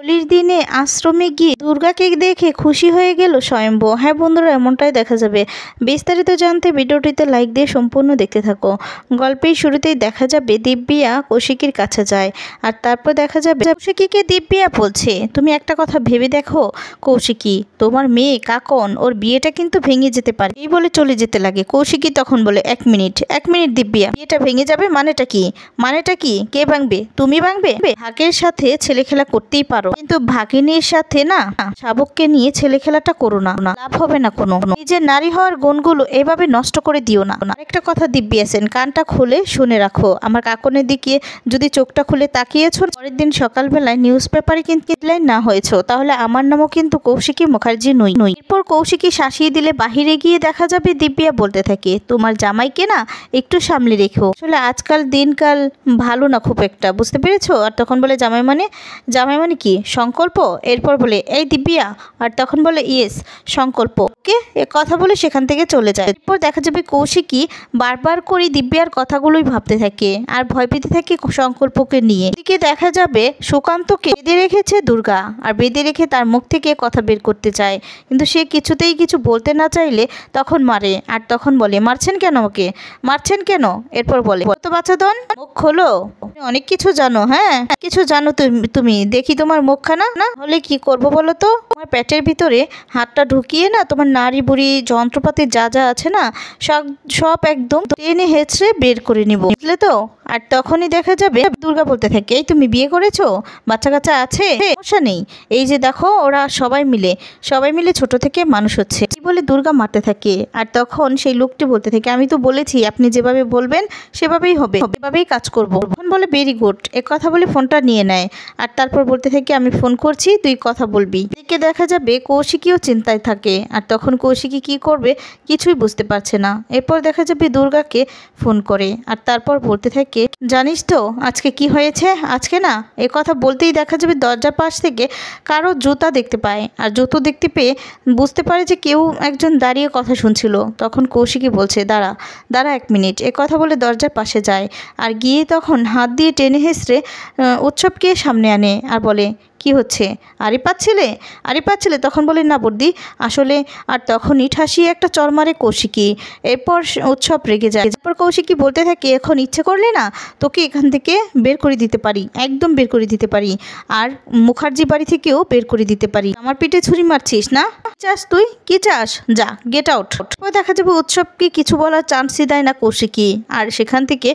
হোলির দিনে আশ্রমে গিয়ে দুর্গাকে দেখে খুশি হয়ে গেল স্বয়ম্ভু। হ্যাঁ বন্ধুরা, এমনটাই দেখা যাবে। বিস্তারিত জানতে ভিডিওটিতে লাইক দিয়ে সম্পূর্ণ দেখতে থাকো। গল্পের শুরুতেই দেখা যাবে দিব্যা কৌশিকীর কাছে যায়, আর তারপর দেখা যাবে কৌশিকীকে দিব্যা বলছে, তুমি একটা কথা ভেবে দেখো কৌশিকী, তোমার মেয়ে কাকন ওর বিয়েটা কিন্তু ভেঙে যেতে পারে। এই বলে চলে যেতে লাগে। কৌশিকী তখন বলে, এক মিনিট দিব্যা, বিয়েটা ভেঙে যাবে মানেটা কি? কে ভাঙবে? তুমি ভাঙবে? ভাগের সাথে ছেলে খেলা করতেই পারো, কিন্তু ভাগিনীর সাথে না, শাবককে নিয়ে ছেলে খেলাটা করো না, লাভ হবে না কোনো। নিজের নারী হওয়ার গুণগুলো এভাবে নষ্ট করে দিও না। আরেকটা কথা দিব্যা সেন, কানটা খুলে শুনে রাখো, আমার কাকনের দিকে যদি চোখটা খুলে তাকিয়েছো, পরের দিন সকালবেলায় নিউজ পেপারে কিন্তু হেডলাইন না হয়েছো, তাহলে আমার নামও কিন্তু কৌশিকী মুখার্জি নই। এরপর কৌশিকী শাসিয়ে দিলে বাহিরে গিয়ে দেখা যাবে দিব্যা বলতে থাকে, তোমার জামাইকে না একটু সামলে রেখো, আসলে আজকাল দিনকাল ভালো না খুব একটা, বুঝতে পেরেছো? আর তখন বলে জামাই মানে কি? সংকল্প? এরপর বলে, এই দিব্যা, আর তখন বলে ইয়েস সংকল্প, ওকে, এ কথা বলে সেখান থেকে চলে যায়। এরপর দেখা যাবে কৌশিকী বারবার করে দিব্যার কথাগুলোই ভাবতে থাকে আর ভয় পেতে থাকে সংকল্পকে নিয়ে। এদিকে দেখা যাবে সুকান্তকে বেঁধে রেখেছে দুর্গা, আর বেঁধে রেখে তার মুখ থেকে কথা বের করতে চায়, কিন্তু সে কিছুতেই কিছু বলতে না চাইলে তখন মারে। আর তখন বলে, মারছেন কেন? এরপর বলে, কত বাচ্চাদন, মুখ খোলো, অনেক কিছু জানো। হ্যাঁ, কিছু জানো তুমি, দেখি তোমার মুখখানা। না হলে কি করবো বলো তো, তোমার পেটের ভিতরে হাতটা ঢুকিয়ে না, তোমার নাড়ি বুড়ি যন্ত্রপাতি যা যা আছে না, সব একদম টেনে হেঁচড়ে বের করে নিব, বুঝলে তো? আর তখনই দেখা যাবে দুর্গা বলতে থাকে, এই তুমি বিয়ে করেছো, বাচ্চা কাচ্চা আছে? সমস্যা নেই, এই যে দেখো ওরা সবাই মিলে ছোট থেকে মানুষ হচ্ছে, এই বলে দুর্গা মারতে থাকে। আর তখন সেই লোকটি বলতে থাকে, আমি তো বলেছি আপনি যেভাবে বলবেন সেভাবেই হবে, সেভাবেই কাজ করবো। তখন বলে, ভেরি গুড, এক কথা বলে ফোনটা নিয়ে নেয়। আর তারপর বলতে থাকে, আমি ফোন করছি, তুই কথা বলবি। এদিকে দেখা যাবে কৌশিকীও চিন্তায় থাকে, আর তখন কৌশিকী কি করবে কিছুই বুঝতে পারছে না। এরপর দেখা যাবে দুর্গাকে ফোন করে, আর তারপর বলতে থাকে, জানিস তো আজকে কি হয়েছে? আজকে না, এ কথা বলতেই দেখা যাবে দরজার পাশ থেকে কারো জুতা দেখতে পায়, আর জুতো দেখতে পেয়ে বুঝতে পারে যে কেউ একজন দাঁড়িয়ে কথা শুনছিল। তখন কৌশিকী বলছে, দাঁড়া এক মিনিট, এ কথা বলে দরজার পাশে যায়, আর গিয়ে তখন হাত দিয়ে টেনে হেসড়ে উৎসবকে সামনে আনে, আর বলে, কি হচ্ছে? আড়ি পাচ্ছিলে? তখন বলে, না বর্দি, আসলে। আর তখনই ঠাসিয়ে একটা চর মারে কৌশিকী। এরপর উৎসব রেগে যায়। এরপর কৌশিকী বলতে থাকে, এখন ইচ্ছে করলে না তোকে এখান থেকে বের করে দিতে পারি, একদম বের করে দিতে পারি, আর মুখার্জি বাড়ি থেকেও বের করে দিতে পারি। আমার পিঠে ছুরি মারছিস না? তুই কি চাস? যা, গেট আউট। দেখা যাবে উৎসবকে কিছু বলার চান্সই দেয় না কৌশিকী, আর সেখান থেকে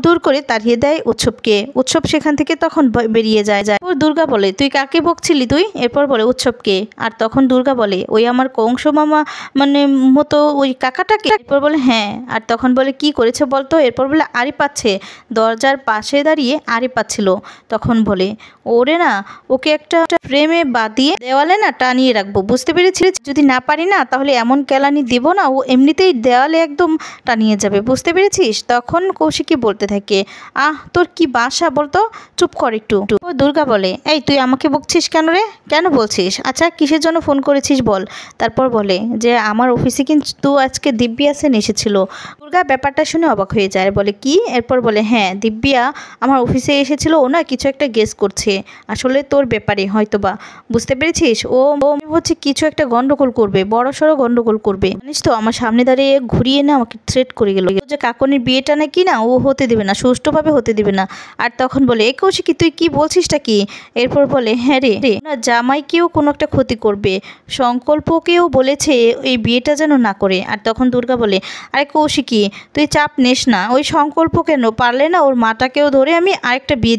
দূর করে তাড়িয়ে দেয় উৎসবকে। উৎসব সেখান থেকে তখন বেরিয়ে যায়। দুর্গা বলে, তুই কাকে বকছিলি তুই? এরপর বলে, উৎসবকে। আর তখন দুর্গা বলে, ওই আমার কংস মামা মানে মতো ওই কাকাটাকে? এরপর বলে, হ্যাঁ। আর তখন বলে, কি করেছে বলতো? এরপর বলে, আড়ি পাচ্ছে, দরজার পাশে দাঁড়িয়ে আড়ি পাচ্ছিল। তখন বলে, ওরে না, ওকে একটা ফ্রেমে বাঁধিয়ে দেওয়ালে না টানিয়ে রাখবো, বুঝতে পেরেছিস? যদি না পারি না তাহলে এমন কেলানি দেবো না, ও এমনিতেই দেওয়ালে একদম টানিয়ে যাবে, বুঝতে পেরেছিস? তখন কৌশিকী বলতে থাকে, তোর কি বাসা বলতো, চুপ কর একটু। দুর্গা বলে, এই তুই আমাকে বকছিস কেন রে? কেন বলছিস? আচ্ছা কিসের জন্য ফোন করেছিস বল। তারপর বলে যে, আমার অফিসে কিন্তু আজকে দিব্যা সেন এসেছিল। দুর্গা ব্যাপারটা শুনে অবাক হয়ে যায়, বলে কি? এরপর বলে, হ্যাঁ দিব্যা আমার অফিসে এসেছিল, ও না কিছু একটা গেস করছে, আসলে তোর ব্যাপারে হয়তোবা, বুঝতে পেরেছিস? ও হচ্ছে কিছু একটা গন্ডগোল করবে, বড়সড় গন্ডগোল করবে, জানিস তো? আমার সামনে দাঁড়িয়ে ঘুরিয়ে না আমাকে থ্রেট করে গেল যে কাকনের বিয়েটা নাকি না ও হতে দেবে না, সুষ্ঠুভাবে হতে দেবে না। আর তখন বলে, এই কৌশিকী তুই কি বলছিসটা কি? এরপর বলে, হ্যাঁ রে, না জামাইকেও কোনো একটা ক্ষতি করবে, সংকল্পকেও বলেছে এই বিয়েটা যেন না করে। আর তখন দুর্গা বলে, আরে কৌশিকী তুই চাপ নিস না, ওই সংকল্প কেন, পারলে না ওর মাটাকেও ধরে আমি আরেকটা বিয়ে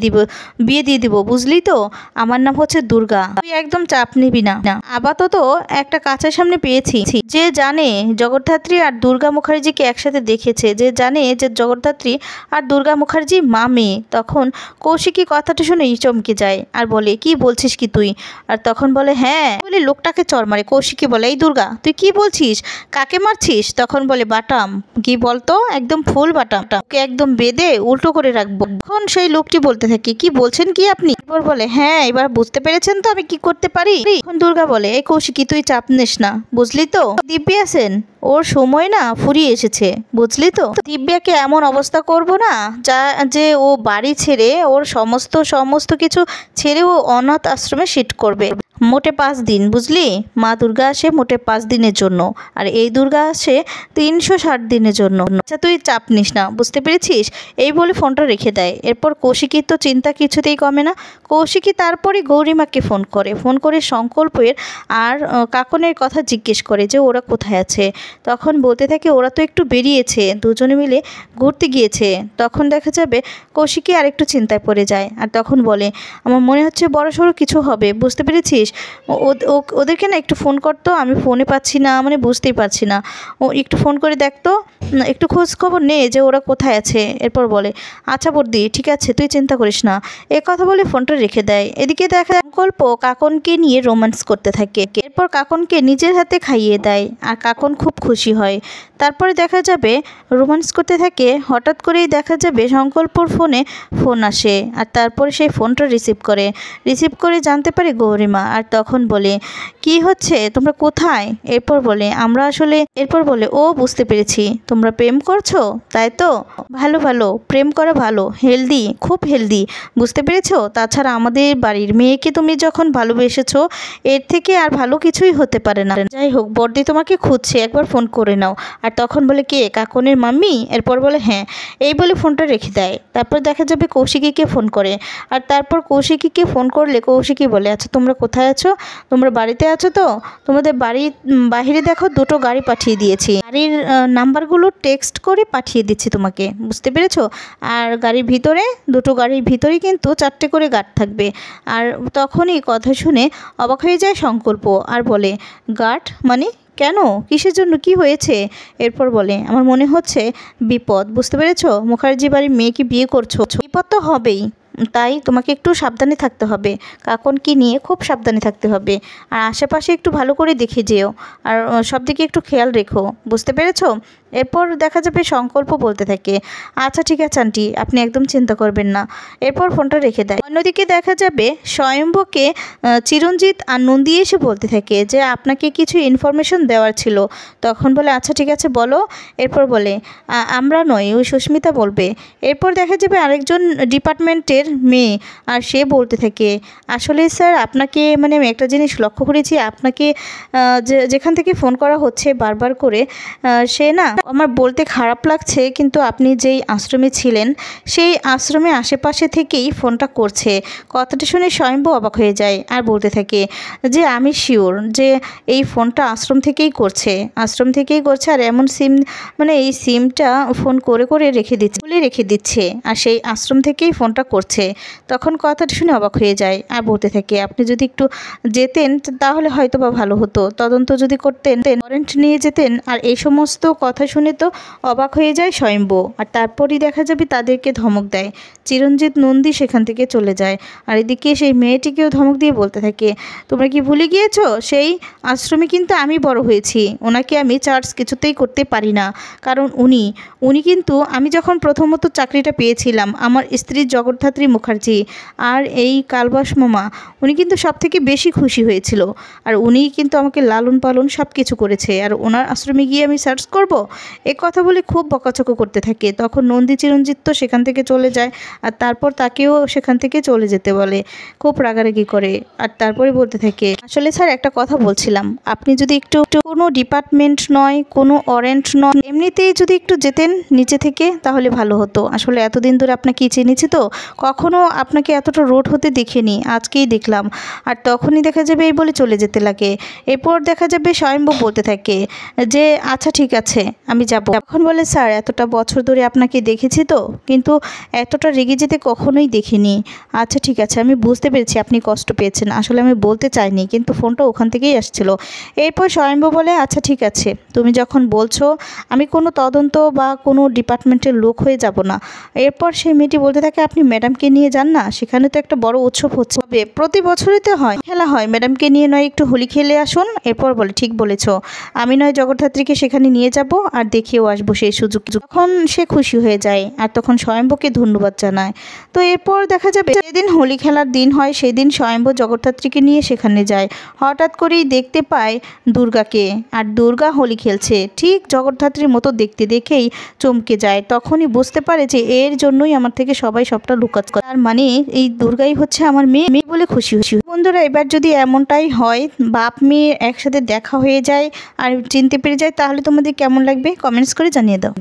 দিয়ে দিব, বুঝলি তো? আমার নাম হচ্ছে দুর্গা, তুই একদম চাপ নিবি না। আপাতত একটা কাছের সামনে পেয়েছি, যে জানে জগদ্ধাত্রী আর দুর্গা মুখার্জিকে একসাথে দেখেছে, যে জানে যে জগদ্ধাত্রী আর দুর্গা মুখার্জি মা মেয়ে। তখন কৌশিকী কথাটা শুনে চমকে যায়, আর বলে, কি বলছিস কি তুই? আর তখন বলে, হ্যাঁ, বলে লোকটাকে চর মারে। কৌশিকী বলে, এই দুর্গা তুই কি বলছিস, কাকে মারছিস? তখন বলে, বাটাম। কি বলতো? একদম ফুল বাটাম, ওকে একদম বেঁধে উল্টো করে রাখবো। তখন সেই লোকটি বলতে থাকে, কি বলছেন কি আপনি? এরপর বলে, হ্যাঁ এবার বুঝতে পেরেছেন তো আমি কি করতে পারি? এখন দুর্গা বলে, এই কৌশিকী তুই চাপ নিস না, বুঝলি তো? দিব্যা সেন ওর সময় না ফুরিয়ে এসেছে, বুঝলি তো। দিব্যাকে এমন অবস্থা করব না যে ও বাড়ি ছেড়ে ওর সমস্ত কিছু ছেড়ে ও অনাথ আশ্রমে শিফট করবে। মোটে 5 দিন, বুঝলি। মা দুর্গা আসে মোটে 5 দিনের জন্য, আর এই দুর্গা আসে 360 দিনের জন্য। আচ্ছা তুই চাপ নিস না, বুঝতে পেরেছিস। এই বলে ফোনটা রেখে দেয়। এরপর কৌশিকীর তো চিন্তা কিছুতেই কমে না। কৌশিকী তারপরে গৌরীমাকে ফোন করে সংকল্পের আর কাকনের কথা জিজ্ঞেস করে যে ওরা কোথায় আছে। তখন বলতে থাকে ওরা তো একটু বেরিয়েছে, দুজনে মিলে ঘুরতে গিয়েছে। তখন দেখা যাবে কৌশিকী আর একটু চিন্তায় পড়ে যায়, আর তখন বলে আমার মনে হচ্ছে বড়সড় কিছু হবে, বুঝতে পেরেছিস। ওদেরকে না একটু ফোন করতো, আমি ফোনে পাচ্ছি না, মানে বুঝতেই পারছি না। ও একটু ফোন করে দেখতো, একটু খোঁজ খবর নে যে ওরা কোথায় আছে। এরপর বলে আচ্ছা বর্দি, ঠিক আছে, তুই চিন্তা করিস না। এ কথা বলে ফোনটা রেখে দেয়। এদিকে দেখা সংকল্প কাকনকে নিয়ে রোম্যান্স করতে থাকে। এরপর কাকনকে নিজের হাতে খাইয়ে দেয়, আর কাকন খুব খুশি হয়। তারপরে দেখা যাবে রোম্যান্স করতে থাকে। হঠাৎ করেই দেখা যাবে সংকল্পর ফোন আসে, আর তারপরে সেই ফোনটা রিসিভ করে জানতে পারে গৌরীমা। আর তখন বলে কি হচ্ছে, তোমরা কোথায়। এরপর বলে ও বুঝতে পেরেছি, তোমরা প্রেম করছো, তাই তো। ভালো প্রেম করা ভালো, হেলদি, খুব হেলদি, বুঝতে পেরেছো। তাছাড়া আমাদের বাড়ির মেয়েকে তুমি যখন ভালোবেসেছো, এর থেকে আর ভালো কিছুই হতে পারে না। যাই হোক, বর্দি তোমাকে খুঁজছে, একবার ফোন করে নাও। আর তখন বলে কে, কাকনের মাম্মি। এরপর বলে হ্যাঁ। এই বলে ফোনটা রেখে দেয়। তারপর দেখা যাবে কৌশিকীকে ফোন করে, আর তারপর কৌশিকীকে ফোন করলে কৌশিকী বলে আচ্ছা তোমরা কোথায় আছো, তোমরা বাড়িতে আছো তো। তোমাদের বাড়ির বাহিরে দেখো 2টো গাড়ি পাঠিয়ে দিয়েছি, গাড়ির নাম্বারগুলো টেক্সট করে পাঠিয়ে দিচ্ছি তোমাকে, বুঝতে পেরেছো। আর গাড়ির ভিতরে 2টো গাড়ির ভিতরেই কিন্তু 4টে করে গার্ড থাকবে। আর তখনই কথা শুনে অবাক হয়ে যায় সংকল্প, আর বলে গার্ড মানে কেন, কিসের জন্য, কি হয়েছে। এরপর বলে আমার মনে হচ্ছে বিপদ, বুঝতে পেরেছো। মুখার্জি বাড়ির মেয়েকে বিয়ে করছো, বিপদ তো হবেই, তাই তোমাকে একটু সাবধানে থাকতে হবে। কাকনকে নিয়ে খুব সাবধানে থাকতে হবে, আর আশেপাশে একটু ভালো করে দেখে যেও, আর সব দিকে একটু খেয়াল রেখো, বুঝতে পেরেছো। এরপর দেখা যাবে সংকল্প বলতে থাকে আচ্ছা ঠিক আছে আন্টি, আপনি একদম চিন্তা করবেন না। এরপর ফোনটা রেখে দেয়। অন্যদিকে দেখা যাবে স্বয়ম্ভকে চিরঞ্জিত আর নন্দী এসে বলতে থাকে যে আপনাকে কিছু ইনফরমেশন দেওয়ার ছিল। তখন বলে আচ্ছা ঠিক আছে বলো। এরপর বলে আমরা নয়, ওই সুস্মিতা বলবে। এরপর দেখা যাবে আরেকজন ডিপার্টমেন্টের মেয়ে, আর সে বলতে থাকে আসলে স্যার আপনাকে মানে আমি একটা জিনিস লক্ষ্য করেছি, আপনাকে যেখান থেকে ফোন করা হচ্ছে বারবার করে, সে না আমার বলতে খারাপ লাগছে, কিন্তু আপনি যেই আশ্রমে ছিলেন সেই আশ্রমে আশেপাশে থেকেই ফোনটা করছে। কথাটা শুনে স্বয়ম্ভু অবাক হয়ে যায়, আর বলতে থাকে যে আমি শিওর যে এই ফোনটা আশ্রম থেকেই করছে, আর এমন সিম মানে এই সিমটা ফোন করে রেখে দিচ্ছে, আর সেই আশ্রম থেকেই ফোনটা করছে। তখন কথাটা শুনে অবাক হয়ে যায়, আর বলতে থাকে আপনি যদি একটু যেতেন তাহলে হয়তো বা ভালো হতো, তদন্ত যদি করতেন, ওয়ারেন্ট নিয়ে যেতেন। আর এই সমস্ত কথা শুনে তো অবাক হয়ে যায় স্বয়ম্ভু, আর তারপরই দেখা যাবে তাদেরকে ধমক দেয়। চিরঞ্জিত নন্দী সেখান থেকে চলে যায়, আর এদিকে সেই মেয়েটিকেও ধমক দিয়ে বলতে থাকে তোমরা কি ভুলে গিয়েছো, সেই আশ্রমে কিন্তু আমি বড় হয়েছি, ওনাকে আমি চার্জ কিছুতেই করতে পারি না, কারণ উনি কিন্তু আমি যখন প্রথমত চাকরিটা পেয়েছিলাম আমার স্ত্রীর জগদ্ধাত্রী মুখার্জি আর এই কালবাস মামা, উনি কিন্তু সব থেকে বেশি খুশি হয়েছিল, আর উনিই কিন্তু আমাকে লালন পালন সব কিছু করেছে, আর ওনার আশ্রমে গিয়ে আমি সার্চ করব, এ কথা বলে খুব বকাচকা করতে থাকে। তখন নন্দী চিরঞ্জিত তো সেখান থেকে চলে যায়, আর তারপর তাকেও সেখান থেকে চলে যেতে বলে, খুব রাগারাগি করে। আর তারপরে বলতে থাকে আসলে স্যার একটা কথা বলছিলাম, আপনি যদি একটু কোনো ডিপার্টমেন্ট নয়, কোনো ওয়ারেন্ট নয়, এমনিতেই যদি একটু যেতেন নিচে থেকে তাহলে ভালো হতো। আসলে এতদিন ধরে আপনাকে চিনেছি তো, কখনো আপনাকে এতটা রোড হতে দেখিনি, আজকেই দেখলাম। আর তখনই দেখা যাবে এই বলে চলে যেতে লাগে। এরপর দেখা যাবে স্বয়ম্ভু বলতে থাকে যে আচ্ছা ঠিক আছে আমি যাব। তখন বলে স্যার এতটা বছর ধরে আপনাকে দেখেছি তো, কিন্তু এতটা রেগে যেতে কখনোই দেখিনি। আচ্ছা ঠিক আছে, আমি বুঝতে পেরেছি আপনি কষ্ট পেয়েছেন, আসলে আমি বলতে চাইনি, কিন্তু ফোনটা ওখান থেকেই আসছিল। এরপর স্বয়ম্ভু বলে আচ্ছা ঠিক আছে, তুমি যখন বলছো আমি কোনো তদন্ত বা কোনো ডিপার্টমেন্টের লোক হয়ে যাব না। এরপর সেই মেয়েটি বলতে থাকে আপনি ম্যাডাম ম্যাডামকে নিয়ে যান না, সেখানে তো একটা বড় উৎসব হচ্ছে, হবে প্রতি বছরই তো হয়, খেলা হয়, ম্যাডামকে নিয়ে নয় একটু হোলি খেলে আসুন। এরপর বলে ঠিক বলেছো, আমি নয় জগদ্ধাত্রীকে সেখানে নিয়ে যাব আর দেখেও আসবো সেই সুযোগ। তখন সে খুশি হয়ে যায় আর তখন স্বয়ম্ভকে ধন্যবাদ জানায়। তো এরপর দেখা যাবে যেদিন হোলি খেলার দিন হয় সেদিন স্বয়ম্ভ জগদ্ধাত্রীকে নিয়ে সেখানে যায়। হঠাৎ করেই দেখতে পায় দুর্গাকে, আর দুর্গা হোলি খেলছে ঠিক জগদ্ধাত্রীর মতো দেখতে, দেখেই চমকে যায়। তখনই বুঝতে পারে যে এর জন্যই আমার থেকে সবাই সবটা লুকাচ্ছে, তার মানে এই দুর্গাই হচ্ছে আমার মেয়ে মেয়ে বলে খুশি খুশি। বন্ধুরা, এবার যদি এমনটাই হয়, বাপ মেয়ে একসাথে দেখা হয়ে যায় আর চিনতে পেরে যায়, তাহলে তোমাদের কেমন লাগবে কমেন্টস করে জানিয়ে দাও।